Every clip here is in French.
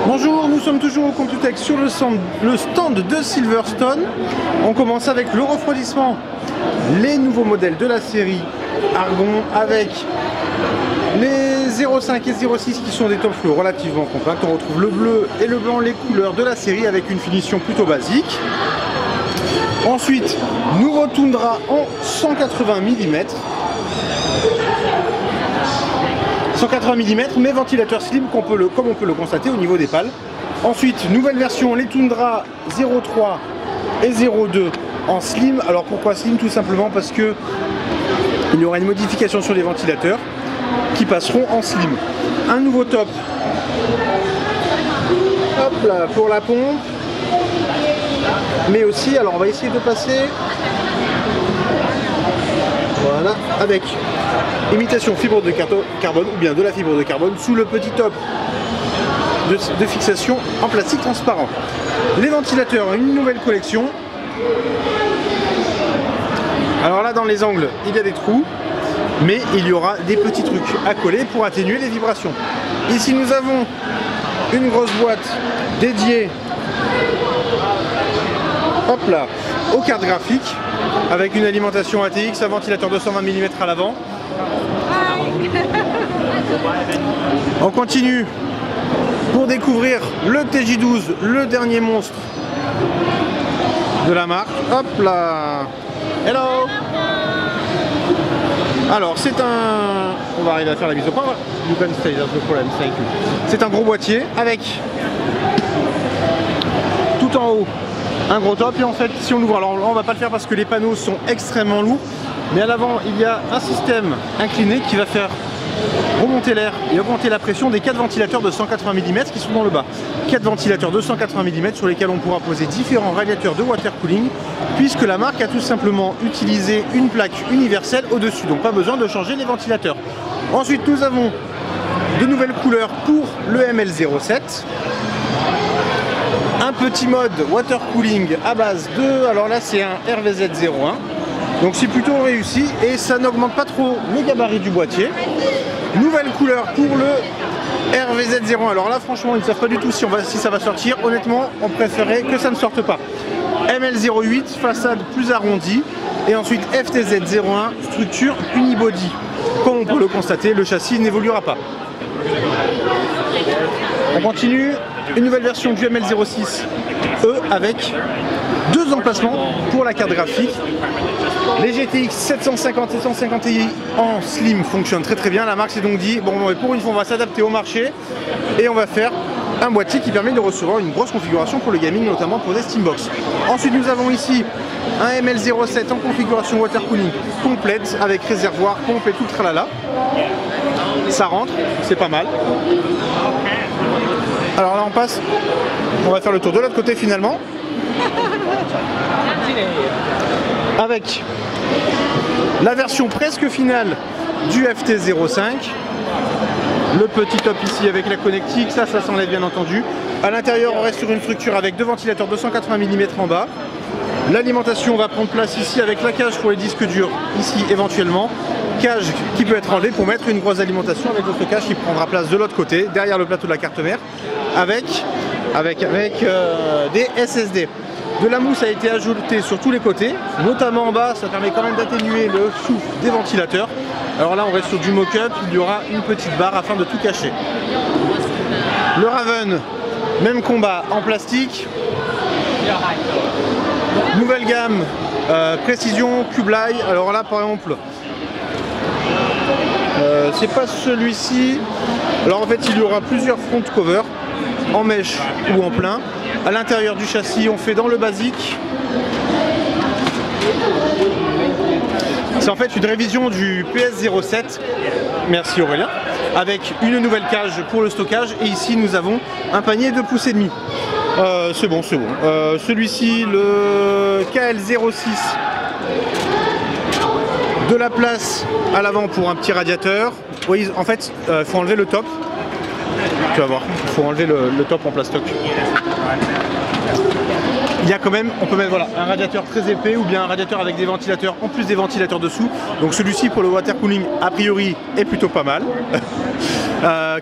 Bonjour, nous sommes toujours au Computech sur le stand de Silverstone. On commence avec le refroidissement, les nouveaux modèles de la série Argon avec les 05 et 06 qui sont des top flow relativement compacts. On retrouve le bleu et le blanc, les couleurs de la série avec une finition plutôt basique. Ensuite, nouveau Tundra en 180 mm. 180 mm, mais ventilateur slim comme on peut le constater au niveau des pales. Ensuite, nouvelle version, les Tundra 03 et 02 en slim. Alors pourquoi slim? Tout simplement parce que il y aura une modification sur les ventilateurs qui passeront en slim. Un nouveau top, hop là, pour la pompe. Mais aussi, alors on va essayer de passer, voilà, avec imitation fibre de carbone ou bien de la fibre de carbone sous le petit top de fixation en plastique transparent. Les ventilateurs, une nouvelle collection. Alors là, dans les angles, il y a des trous, mais il y aura des petits trucs à coller pour atténuer les vibrations. Ici, nous avons une grosse boîte dédiée, hop là, aux cartes graphiques avec une alimentation ATX, un ventilateur de 120 mm à l'avant. On continue pour découvrir le TJ12, le dernier monstre de la marque. Hop là, hello. Alors c'est un, on va arriver à faire la mise au point. You can stay, there's no problem, thank you. C'est un gros boîtier avec tout en haut un gros top, et en fait si on l'ouvre, alors on va pas le faire parce que les panneaux sont extrêmement lourds, mais à l'avant il y a un système incliné qui va faire remonter l'air et augmenter la pression des 4 ventilateurs de 180 mm qui sont dans le bas. 4 ventilateurs de 180 mm sur lesquels on pourra poser différents radiateurs de water cooling, puisque la marque a tout simplement utilisé une plaque universelle au-dessus, donc pas besoin de changer les ventilateurs. Ensuite nous avons de nouvelles couleurs pour le ML07. Un petit mode water cooling à base de, alors là c'est un RVZ01, donc c'est plutôt réussi et ça n'augmente pas trop le gabarit du boîtier. Nouvelle couleur pour le RVZ01, alors là franchement ils ne savent pas du tout si ça va sortir, honnêtement on préférait que ça ne sorte pas. ML08, façade plus arrondie, et ensuite FTZ01, structure unibody. Comme on peut le constater, le châssis n'évoluera pas. On continue, une nouvelle version du ML06E avec 2 emplacements pour la carte graphique. Les GTX 750 et 150 Ti en slim fonctionnent très bien. La marque s'est donc dit, bon pour une fois on va s'adapter au marché et on va faire un boîtier qui permet de recevoir une grosse configuration pour le gaming, notamment pour des Steambox. Ensuite nous avons ici un ML07 en configuration water cooling complète avec réservoir, pompe et tout le tralala. Ça rentre, c'est pas mal. Alors là on passe, on va faire le tour de l'autre côté finalement. Avec la version presque finale du FT05. Le petit top ici avec la connectique, ça s'enlève bien entendu. À l'intérieur on reste sur une structure avec 2 ventilateurs de 180 mm en bas. L'alimentation va prendre place ici avec la cage pour les disques durs, ici éventuellement. Cage qui peut être enlevée pour mettre une grosse alimentation avec l'autre cage qui prendra place de l'autre côté, derrière le plateau de la carte mère, avec des SSD. De la mousse a été ajoutée sur tous les côtés, notamment en bas, ça permet quand même d'atténuer le souffle des ventilateurs. Alors là on reste sur du mock-up, il y aura une petite barre afin de tout cacher. Le Raven, même combat en plastique. Nouvelle gamme, précision, Cube-Lie. Alors là par exemple, c'est pas celui-ci. Alors en fait il y aura plusieurs front covers en mèche ou en plein. À l'intérieur du châssis on fait dans le basique. C'est en fait une révision du PS07, merci Aurélien, avec une nouvelle cage pour le stockage, et ici nous avons un panier de pouces et demi. C'est bon, c'est bon. Celui-ci, le KL06, de la place à l'avant pour un petit radiateur. Oui, en fait, il faut enlever le top. Tu vas voir, il faut enlever le top en plastoc. Il y a quand même, on peut mettre voilà, un radiateur très épais ou bien un radiateur avec des ventilateurs, en plus des ventilateurs dessous. Donc celui-ci pour le water cooling, a priori, est plutôt pas mal.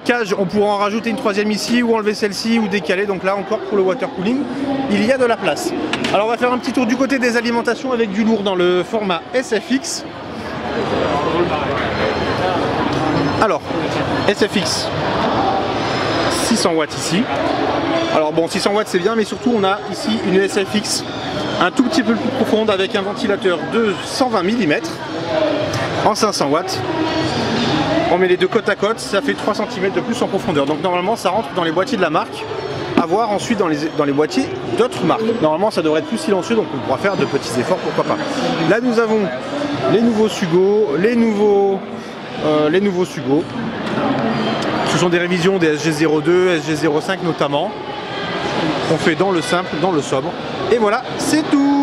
Cage, on pourra en rajouter une troisième ici ou enlever celle-ci ou décaler. Donc là encore pour le water cooling, il y a de la place. Alors on va faire un petit tour du côté des alimentations avec du lourd dans le format SFX. Alors, SFX, 600 watts ici. Alors bon, 600 watts c'est bien, mais surtout on a ici une SFX un tout petit peu plus profonde avec un ventilateur de 120 mm en 500 watts. On met les deux côte à côte, ça fait 3 cm de plus en profondeur. Donc normalement ça rentre dans les boîtiers de la marque, à voir ensuite dans les boîtiers d'autres marques. Normalement ça devrait être plus silencieux, donc on pourra faire de petits efforts, pourquoi pas. Là nous avons les nouveaux Sugo, les nouveaux Sugo. Ce sont des révisions des SG02, SG05 notamment. On fait dans le simple, dans le sobre. Et voilà, c'est tout.